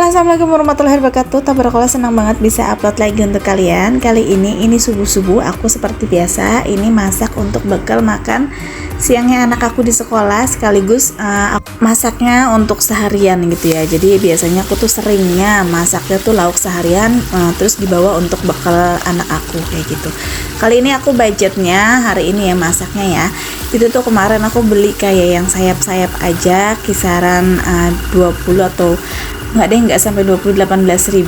Halo, assalamualaikum warahmatullahi wabarakatuh. Tabarakallah, senang banget bisa upload lagi untuk kalian. Kali ini subuh-subuh aku seperti biasa ini masak untuk bekal makan siangnya anak aku di sekolah, sekaligus masaknya untuk seharian gitu ya. Jadi biasanya aku tuh seringnya masaknya tuh lauk seharian, terus dibawa untuk bekal anak aku kayak gitu. Kali ini aku budgetnya hari ini ya masaknya ya. Itu tuh kemarin aku beli kayak yang sayap-sayap aja, kisaran 20 atau nggak sampai 20, 18.000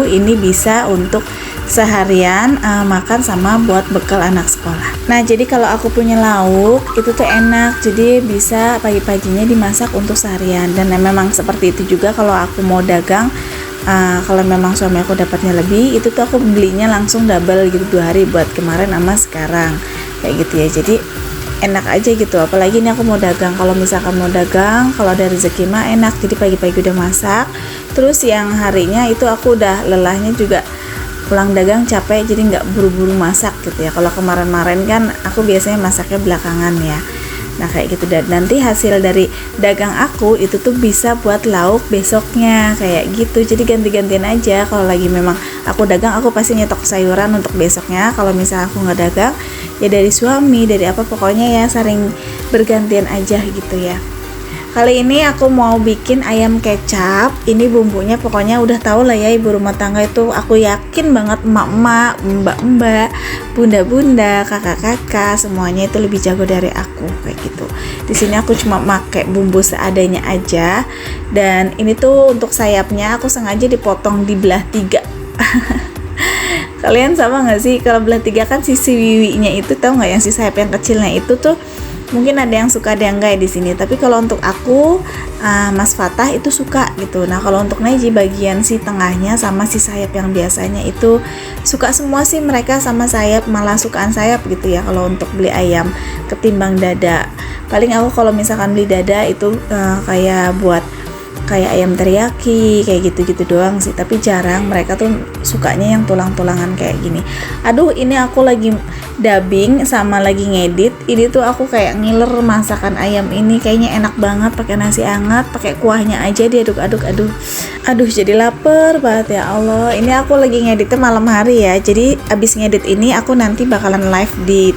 ini bisa untuk seharian makan sama buat bekal anak sekolah. Nah jadi kalau aku punya lauk itu tuh enak, jadi bisa pagi-paginya dimasak untuk seharian. Dan memang seperti itu juga kalau aku mau dagang, kalau memang suami aku dapatnya lebih, itu tuh aku belinya langsung double gitu, 2 hari buat kemarin sama sekarang kayak gitu ya. Jadi enak aja gitu, apalagi ini aku mau dagang. Kalau misalkan mau dagang, kalau ada rezeki mah enak, jadi pagi-pagi udah masak, terus yang harinya itu aku udah lelahnya juga pulang dagang capek, jadi nggak buru-buru masak gitu ya. Kalau kemarin-kemarin kan aku biasanya masaknya belakangan ya. Nah kayak gitu, dan nanti hasil dari dagang aku itu tuh bisa buat lauk besoknya kayak gitu. Jadi ganti-gantian aja. Kalau lagi memang aku dagang, aku pasti nyetok sayuran untuk besoknya. Kalau misalnya aku nggak dagang, ya dari suami, dari apa, pokoknya ya sering bergantian aja gitu ya. Kali ini aku mau bikin ayam kecap. Ini bumbunya pokoknya udah tahu lah ya, ibu rumah tangga itu aku yakin banget emak-emak, mbak-mbak, bunda-bunda, kakak-kakak semuanya itu lebih jago dari aku kayak gitu. Di sini aku cuma pakai bumbu seadanya aja. Dan ini tuh untuk sayapnya aku sengaja dipotong di belah 3. Kalian sama nggak sih kalau belah 3 kan sisi wiwinya itu, tahu nggak yang si sayap yang kecilnya itu tuh mungkin ada yang suka ada yang enggak di sini. Tapi kalau untuk aku, Mas Fatah itu suka gitu. Nah kalau untuk Naji bagian si tengahnya sama si sayap yang biasanya itu suka semua sih mereka sama sayap, malah sukaan sayap gitu ya kalau untuk beli ayam ketimbang dada. Paling aku kalau misalkan beli dada itu kayak buat kayak ayam teriyaki kayak gitu-gitu doang sih, tapi jarang mereka tuh sukanya yang tulang-tulangan kayak gini. Aduh, ini aku lagi dubbing sama lagi ngedit. Ini tuh aku kayak ngiler masakan ayam ini, kayaknya enak banget pakai nasi hangat, pakai kuahnya aja diaduk-aduk. Aduh jadi lapar banget ya Allah. Ini aku lagi ngeditnya malam hari ya. Jadi abis ngedit ini aku nanti bakalan live di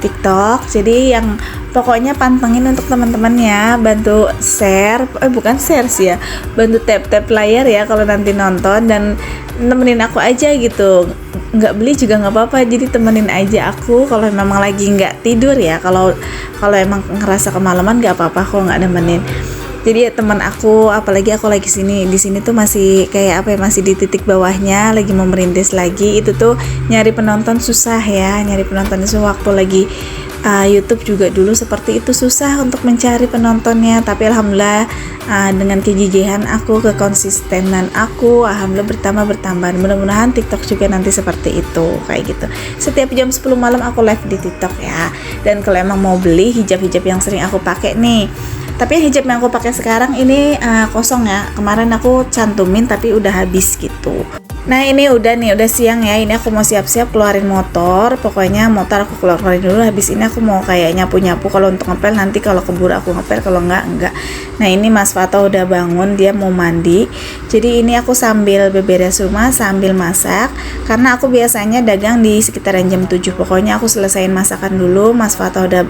TikTok. Jadi yang pokoknya pantengin untuk teman-teman ya, bantu share, bukan share sih ya, bantu tap layar ya kalau nanti nonton, dan temenin aku aja gitu. Nggak beli juga nggak apa-apa, jadi temenin aja aku kalau memang lagi nggak tidur ya. Kalau emang ngerasa kemalaman nggak apa-apa kok nggak nemenin. Jadi ya teman aku, apalagi aku lagi di sini tuh masih kayak apa ya, masih di titik bawahnya, lagi mau merintis lagi. Itu tuh nyari penonton susah ya, nyari penonton itu waktu lagi YouTube juga dulu seperti itu, susah untuk mencari penontonnya. Tapi alhamdulillah dengan kegigihan aku, kekonsistenan aku, alhamdulillah bertambah. Mudah-mudahan TikTok juga nanti seperti itu kayak gitu. Setiap jam 10 malam aku live di TikTok ya. Dan kalau emang mau beli hijab-hijab yang sering aku pakai nih, tapi hijab yang aku pakai sekarang ini kosong ya. Kemarin aku cantumin tapi udah habis gitu. Nah ini udah siang ya. Ini aku mau siap-siap keluarin motor. Pokoknya motor aku keluarin dulu. Habis ini aku mau kayak nyapu-nyapu. Kalau untuk ngepel nanti kalau keburu aku ngepel, kalau enggak. Nah ini Mas Fatah udah bangun, dia mau mandi. Jadi ini aku sambil beberes rumah sambil masak. Karena aku biasanya dagang di sekitaran jam 7. Pokoknya aku selesain masakan dulu. Mas Fatah udah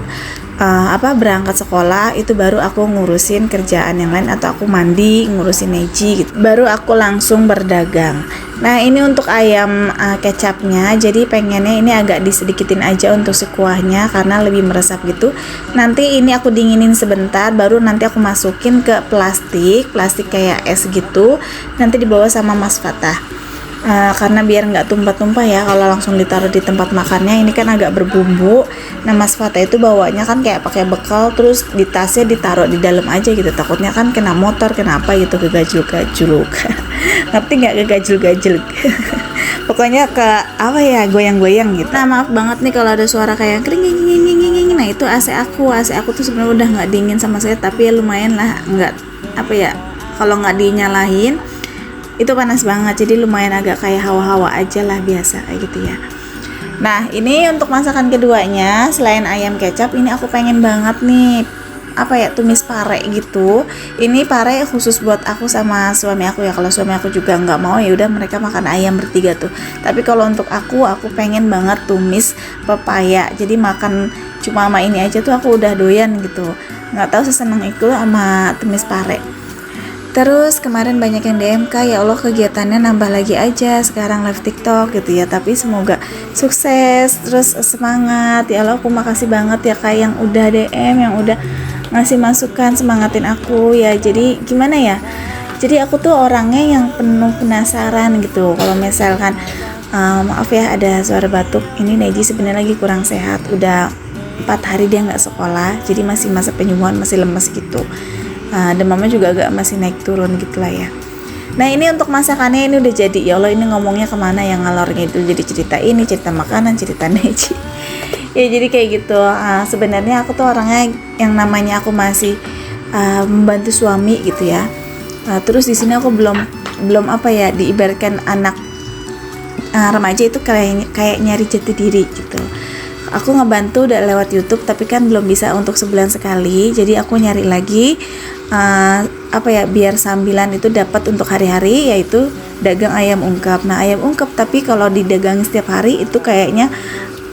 berangkat sekolah, itu baru aku ngurusin kerjaan yang lain, atau aku mandi ngurusin Neji gitu, baru aku langsung berdagang. Nah ini untuk ayam kecapnya, jadi pengennya ini agak disedikitin aja untuk si kuahnya karena lebih meresap gitu. Nanti ini aku dinginin sebentar, baru nanti aku masukin ke plastik kayak es gitu, nanti dibawa sama Mas Fatah. Karena biar nggak tumpah-tumpah ya kalau langsung ditaruh di tempat makannya, ini kan agak berbumbu. Nah Mas Fatah itu bawanya kan kayak pakai bekal, terus di tasnya ditaruh di dalam aja gitu, takutnya kan kena motor, kenapa gitu, kegajul-gajuluk. Ngerti nggak kegajul-gajul? Pokoknya goyang-goyang gitu. Nah maaf banget nih kalau ada suara kayak kering. Nah itu AC aku tuh sebenarnya udah nggak dingin sama saya, tapi ya lumayan lah, nggak kalau nggak dinyalain itu panas banget, jadi lumayan agak kayak hawa-hawa aja lah, biasa kayak gitu ya. Nah ini untuk masakan keduanya, selain ayam kecap, ini aku pengen banget nih tumis pare gitu. Ini pare khusus buat aku sama suami aku ya. Kalau suami aku juga nggak mau ya udah mereka makan ayam bertiga tuh. Tapi kalau untuk aku pengen banget tumis pepaya. Jadi makan cuma sama ini aja tuh aku udah doyan gitu. Nggak tahu seseneng itu sama tumis pare. Terus kemarin banyak yang DM, Kak, ya Allah kegiatannya nambah lagi aja sekarang live TikTok gitu ya. Tapi semoga sukses, terus semangat. Ya Allah, aku makasih banget ya Kak yang udah DM, yang udah ngasih masukan, semangatin aku ya. Jadi gimana ya? Jadi aku tuh orangnya yang penuh penasaran gitu. Kalau misalkan maaf ya ada suara batuk. Ini Neji sebenarnya lagi kurang sehat. Udah 4 hari dia nggak sekolah. Jadi masih masa penyembuhan, masih lemes gitu. Demamnya juga agak masih naik turun gitu lah ya. Nah ini untuk masakannya ini udah jadi. Ya Allah, ini ngomongnya kemana yang ngalornya itu jadi cerita ini, cerita makanan, cerita Neji. Ya jadi kayak gitu. Sebenarnya aku tuh orangnya yang namanya aku masih membantu suami gitu ya. Terus di sini aku belum diibaratkan anak remaja itu kayak nyari jati diri gitu. Aku ngebantu udah lewat YouTube tapi kan belum bisa untuk sebulan sekali, jadi aku nyari lagi biar sambilan itu dapat untuk hari-hari, yaitu dagang ayam ungkep. Nah ayam ungkep tapi kalau didagang setiap hari itu kayaknya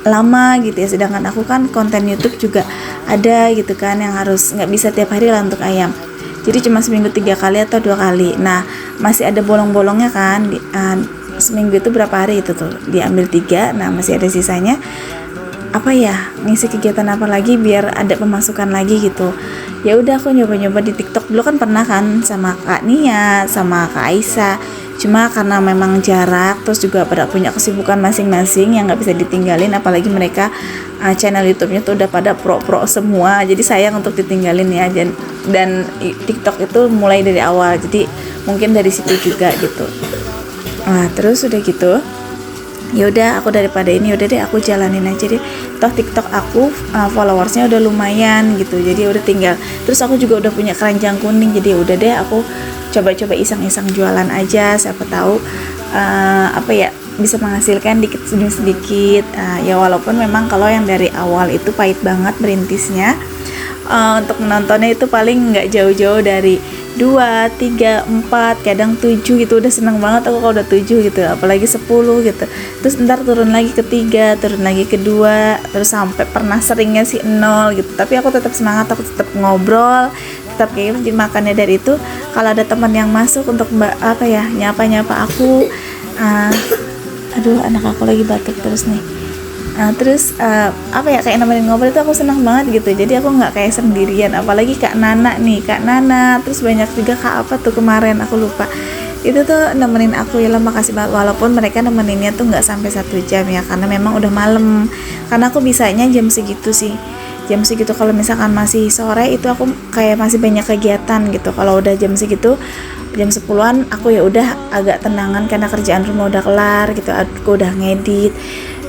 lama gitu ya, sedangkan aku kan konten YouTube juga ada gitu kan yang harus nggak bisa tiap hari lah untuk ayam, jadi cuma seminggu 3 kali atau 2 kali. Nah masih ada bolong-bolongnya kan seminggu itu berapa hari itu tuh diambil 3, nah masih ada sisanya. Ngisi kegiatan apa lagi biar ada pemasukan lagi gitu. Ya udah aku nyoba-nyoba di TikTok dulu, kan pernah kan sama Kak Nia, sama Kak Aisyah. Cuma karena memang jarak, terus juga pada punya kesibukan masing-masing yang nggak bisa ditinggalin, apalagi mereka channel YouTube-nya tuh udah pada pro-pro semua. Jadi sayang untuk ditinggalin ya. Dan TikTok itu mulai dari awal. Jadi mungkin dari situ juga gitu. Nah, terus udah gitu. Ya udah aku daripada ini udah deh aku jalanin aja deh, toh TikTok aku followersnya udah lumayan gitu, jadi udah tinggal. Terus aku juga udah punya keranjang kuning, jadi udah deh aku coba-coba iseng-iseng jualan aja, siapa tahu bisa menghasilkan dikit demi sedikit. Ya walaupun memang kalau yang dari awal itu pahit banget merintisnya. Untuk menontonnya itu paling nggak jauh-jauh dari 2, 3, 4, kadang 7 gitu. Udah seneng banget aku kalau udah 7 gitu, apalagi 10 gitu. Terus ntar turun lagi ke 3, turun lagi ke 2, terus sampai pernah seringnya sih 0 gitu. Tapi aku tetap semangat, aku tetap ngobrol, tetap kayak gitu. Jadi makannya dari itu kalau ada teman yang masuk untuk nyapa aku, aduh anak aku lagi batuk terus nih. Kayak nemenin ngobrol itu aku senang banget gitu. Jadi aku nggak kayak sendirian, apalagi Kak Nana, terus banyak juga Kak kemarin aku lupa, itu tuh nemenin aku. Ya lah makasih banget, walaupun mereka nemeninnya tuh nggak sampai 1 jam ya, karena memang udah malam. Karena aku bisanya jam segitu sih, kalau misalkan masih sore itu aku kayak masih banyak kegiatan gitu. Kalau udah jam segitu, jam 10-an aku ya udah agak tenangan karena kerjaan rumah udah kelar gitu, aku udah ngedit.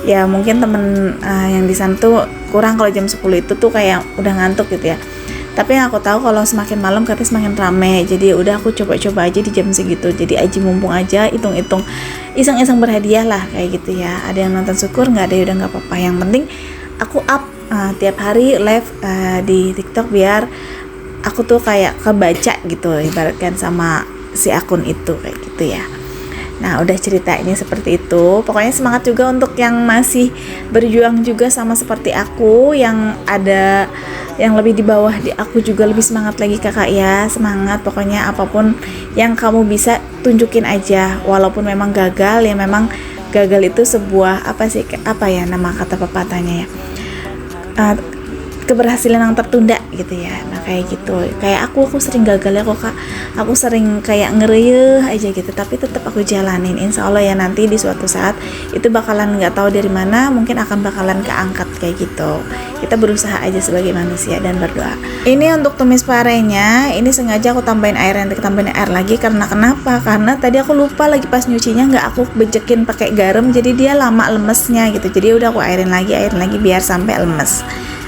Ya mungkin temen yang di sana tuh kurang kalau jam 10 itu tuh kayak udah ngantuk gitu ya. Tapi yang aku tahu kalau semakin malam katanya semakin rame. Jadi udah aku coba-coba aja di jam segitu. Jadi aji mumpung aja, hitung-hitung, iseng-iseng berhadiah lah kayak gitu ya. Ada yang nonton syukur, nggak ada ya udah nggak apa-apa. Yang penting aku up tiap hari live di TikTok biar aku tuh kayak kebaca gitu, ibaratkan sama si akun itu kayak gitu ya. Nah udah cerita ini seperti itu. Pokoknya semangat juga untuk yang masih berjuang juga sama seperti aku, yang ada yang lebih di bawah di aku juga lebih semangat lagi kakak ya. Semangat pokoknya, apapun yang kamu bisa tunjukin aja. Walaupun memang gagal ya, memang gagal itu sebuah nama kata pepatahnya ya, keberhasilan yang tertunda gitu ya. Nah kayak gitu, kayak aku sering gagal ya kok Kak, aku sering kayak ngereyeh aja gitu, tapi tetap aku jalanin. Insya Allah ya nanti di suatu saat itu bakalan nggak tahu dari mana, mungkin akan bakalan keangkat kayak gitu. Kita berusaha aja sebagai manusia dan berdoa. Ini untuk tumis parenya, ini sengaja aku tambahin air lagi karena kenapa? Karena tadi aku lupa lagi pas nyucinya nggak aku bejekin pakai garam, jadi dia lama lemesnya gitu. Jadi udah aku airin lagi biar sampai lemes.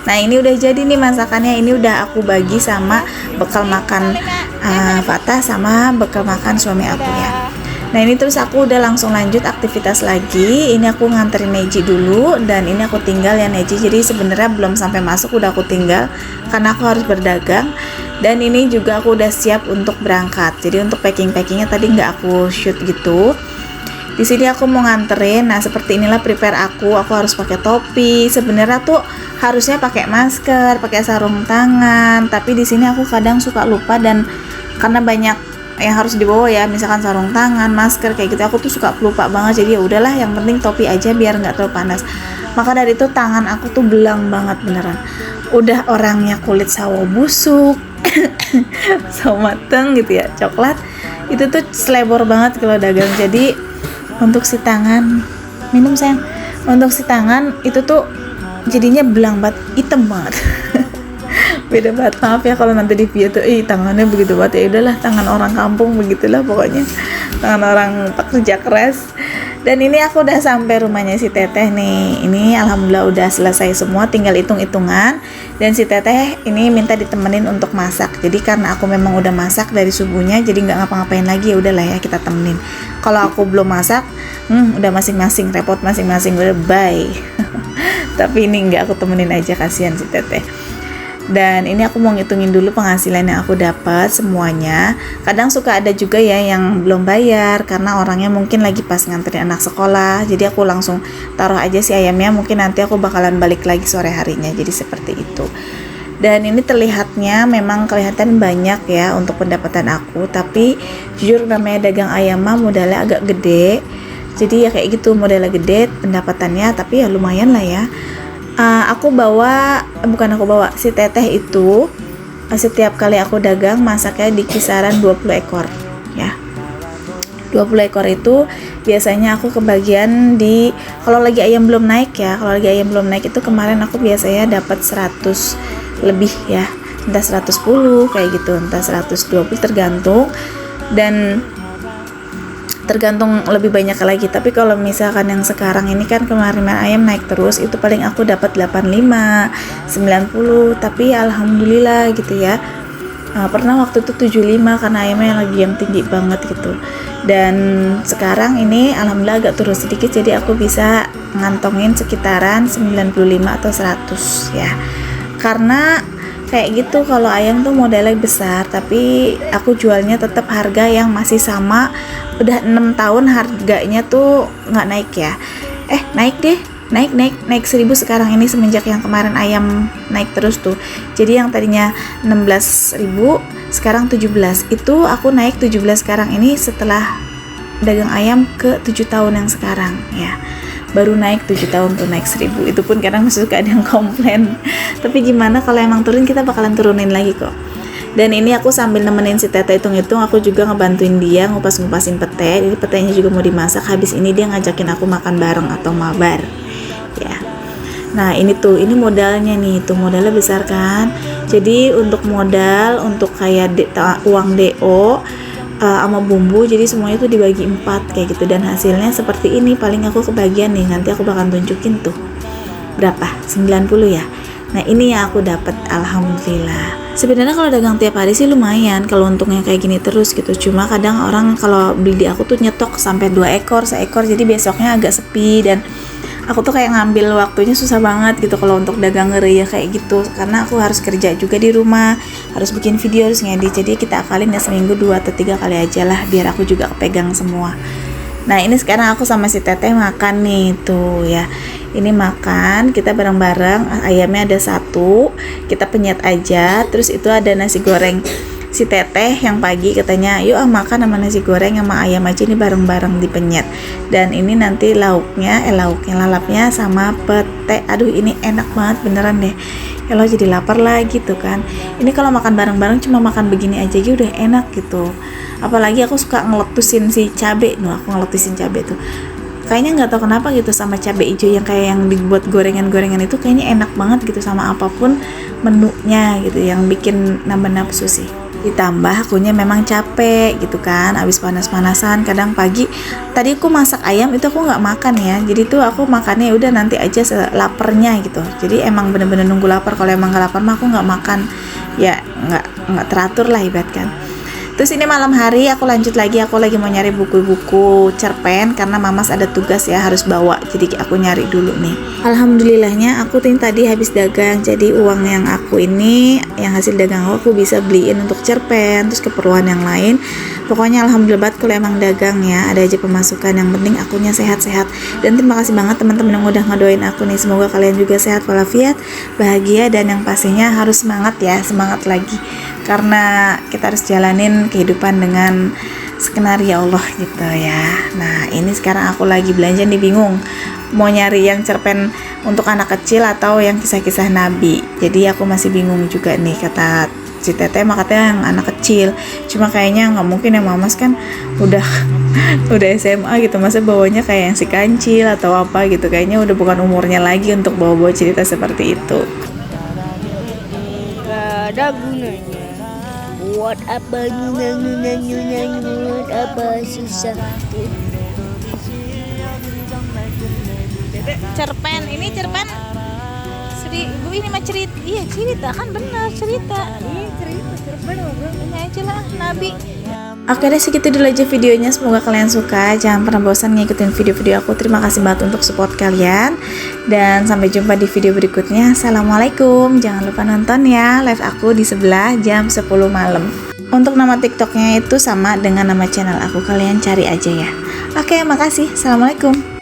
Nah ini udah jadi nih masakannya, ini udah aku bagi sama bekal makan Fatah sama bekal makan suami aku ya. Nah ini terus aku udah langsung lanjut aktivitas lagi. Ini aku nganterin Neji dulu, dan ini aku tinggal ya Neji. Jadi sebenarnya belum sampai masuk udah aku tinggal karena aku harus berdagang. Dan ini juga aku udah siap untuk berangkat. Jadi untuk packingnya tadi nggak aku shoot gitu. Di sini aku mau nganterin. Nah seperti inilah prepare aku. Aku harus pakai topi. Sebenarnya tuh harusnya pakai masker, pakai sarung tangan. Tapi di sini aku kadang suka lupa, dan karena banyak yang harus dibawa ya, misalkan sarung tangan, masker kayak gitu, aku tuh suka lupa banget. Jadi ya udahlah, yang penting topi aja biar nggak terlalu panas. Maka dari itu tangan aku tuh belang banget beneran. Udah orangnya kulit sawo busuk, sawo mateng gitu ya, coklat, itu tuh selebor banget kalau dagang. Jadi untuk si tangan, minum sayang, untuk si tangan itu tuh jadinya belang banget, hitam banget. Beda banget, maaf ya kalau nanti di video tuh tangannya begitu banget. Ya udahlah, tangan orang kampung begitulah pokoknya, tangan orang pekerja keras. Dan ini aku udah sampai rumahnya si Teteh nih. Ini alhamdulillah udah selesai semua, tinggal hitung-hitungan. Dan si Teteh ini minta ditemenin untuk masak. Jadi karena aku memang udah masak dari subuhnya, jadi nggak ngapa-ngapain lagi, ya udahlah ya kita temenin. Kalau aku belum masak, udah masing-masing repot masing-masing, udah bye. Tapi ini nggak, aku temenin aja, kasihan si Teteh. Dan ini aku mau ngitungin dulu penghasilan yang aku dapat semuanya. Kadang suka ada juga ya yang belum bayar karena orangnya mungkin lagi pas nganterin anak sekolah. Jadi aku langsung taruh aja si ayamnya, mungkin nanti aku bakalan balik lagi sore harinya. Jadi seperti itu. Dan ini terlihatnya memang kelihatan banyak ya untuk pendapatan aku, tapi jujur namanya dagang ayam mah modalnya agak gede. Jadi ya kayak gitu, modalnya gede pendapatannya, tapi ya lumayan lah ya. Si Teteh itu setiap kali aku dagang masaknya di kisaran 20 ekor ya. 20 ekor itu biasanya aku kebagian di, kalau lagi ayam belum naik ya, kalau lagi ayam belum naik itu kemarin aku biasanya dapat 100 lebih ya, entah 110 kayak gitu, entah 120 tergantung, dan tergantung lebih banyak lagi. Tapi kalau misalkan yang sekarang ini kan kemarin ayam naik terus, itu paling aku dapat 85, 90, tapi alhamdulillah gitu ya. Pernah waktu itu 75 karena ayamnya lagi yang tinggi banget gitu. Dan sekarang ini alhamdulillah agak turun sedikit, jadi aku bisa ngantongin sekitaran 95 atau 100 ya. Karena kayak gitu, kalau ayam tuh modalnya besar, tapi aku jualnya tetap harga yang masih sama. Udah 6 tahun harganya tuh nggak naik ya. Naik deh, naik 1000 sekarang ini semenjak yang kemarin ayam naik terus tuh. Jadi yang tadinya 16.000 sekarang 17. Itu aku naik 17 sekarang ini setelah dagang ayam ke 7 tahun yang sekarang ya. Baru naik 7 tahun tuh naik 1000. Itu pun kadang masih suka ada yang komplain. Tapi gimana, kalau emang turun kita bakalan turunin lagi kok. Dan ini aku sambil nemenin si Teteh hitung-hitung, aku juga ngebantuin dia ngupas-ngupasin pete. Jadi petenya juga mau dimasak. Habis ini dia ngajakin aku makan bareng atau mabar ya. Nah ini modalnya nih, tuh modalnya besar kan. Jadi untuk modal, untuk kayak uang DO sama bumbu, jadi semuanya tuh dibagi 4 kayak gitu. Dan hasilnya seperti ini, paling aku kebagian nih, nanti aku bakal tunjukin tuh berapa, 90 ya. Nah ini yang aku dapat, alhamdulillah. Sebenarnya kalau dagang tiap hari sih lumayan kalau untungnya kayak gini terus gitu. Cuma kadang orang kalau beli di aku tuh nyetok sampai 2 ekor, 1 ekor, jadi besoknya agak sepi. Dan aku tuh kayak ngambil waktunya susah banget gitu kalau untuk dagang ngeri ya kayak gitu, karena aku harus kerja juga di rumah, harus bikin video, harus ngedit. Jadi kita akalin ya seminggu 2 atau 3 kali aja lah, biar aku juga kepegang semua. Nah ini sekarang aku sama si Teteh makan nih tuh ya. Ini makan, kita bareng-bareng. Ayamnya ada 1, kita penyet aja. Terus itu ada nasi goreng si Teteh yang pagi katanya, yuk makan sama nasi goreng sama ayam aja, ini bareng-bareng dipenyet. Dan ini nanti lalapnya sama pete. Aduh ini enak banget beneran deh. Kalau jadi lapar lagi tuh kan. Ini kalau makan bareng-bareng cuma makan begini aja gitu udah enak gitu. Apalagi aku suka ngeletusin si cabe. Aku ngeletusin cabe tuh. Kayaknya nggak tahu kenapa gitu sama cabai hijau yang kayak yang dibuat gorengan-gorengan itu kayaknya enak banget gitu sama apapun menunya gitu, yang bikin nambah nafsu sih. Ditambah akunya memang capek gitu kan, abis panas-panasan. Kadang pagi tadi aku masak ayam itu aku nggak makan ya, jadi tuh aku makannya udah nanti aja lapernya gitu. Jadi emang bener-bener nunggu lapar. Kalau emang nggak lapar mah aku nggak makan ya, nggak teratur lah ibarat kan. Terus ini malam hari aku lanjut lagi, aku lagi mau nyari buku-buku cerpen karena Mamas ada tugas ya harus bawa, jadi aku nyari dulu nih. Alhamdulillahnya aku tadi habis dagang, jadi uang yang aku ini, yang hasil dagang aku bisa beliin untuk cerpen, terus keperluan yang lain. Pokoknya alhamdulillah banget kalau emang dagang ya, ada aja pemasukan, yang penting akunya sehat-sehat. Dan terima kasih banget teman-teman yang udah ngedoain aku nih, semoga kalian juga sehat walafiat, bahagia, dan yang pastinya harus semangat ya, semangat lagi. Karena kita harus jalanin kehidupan dengan skenario Allah gitu ya. Nah ini sekarang aku lagi belanja nih, bingung mau nyari yang cerpen untuk anak kecil atau yang kisah-kisah Nabi. Jadi aku masih bingung juga nih, kata si Teteh mah katanya yang anak kecil, cuma kayaknya nggak mungkin ya, Mamas kan udah udah SMA gitu, masa bawanya kayak yang si Kancil atau apa gitu, kayaknya udah bukan umurnya lagi untuk bawa-bawa cerita seperti itu. Gak ada gunanya. Buat apa nyunyut apa susah. Cerpen, ini cerpen Bu ini mah cerita, iya cerita kan benar cerita. Iya cerita cerpen apa? Ini aja lah Nabi. Oke deh, segitu dulu aja videonya, semoga kalian suka. Jangan pernah bosan ngikutin video-video aku. Terima kasih banget untuk support kalian, dan sampai jumpa di video berikutnya. Assalamualaikum. Jangan lupa nonton ya live aku di sebelah jam 10 malam. Untuk nama TikToknya itu sama dengan nama channel aku, kalian cari aja ya. Oke, makasih. Assalamualaikum.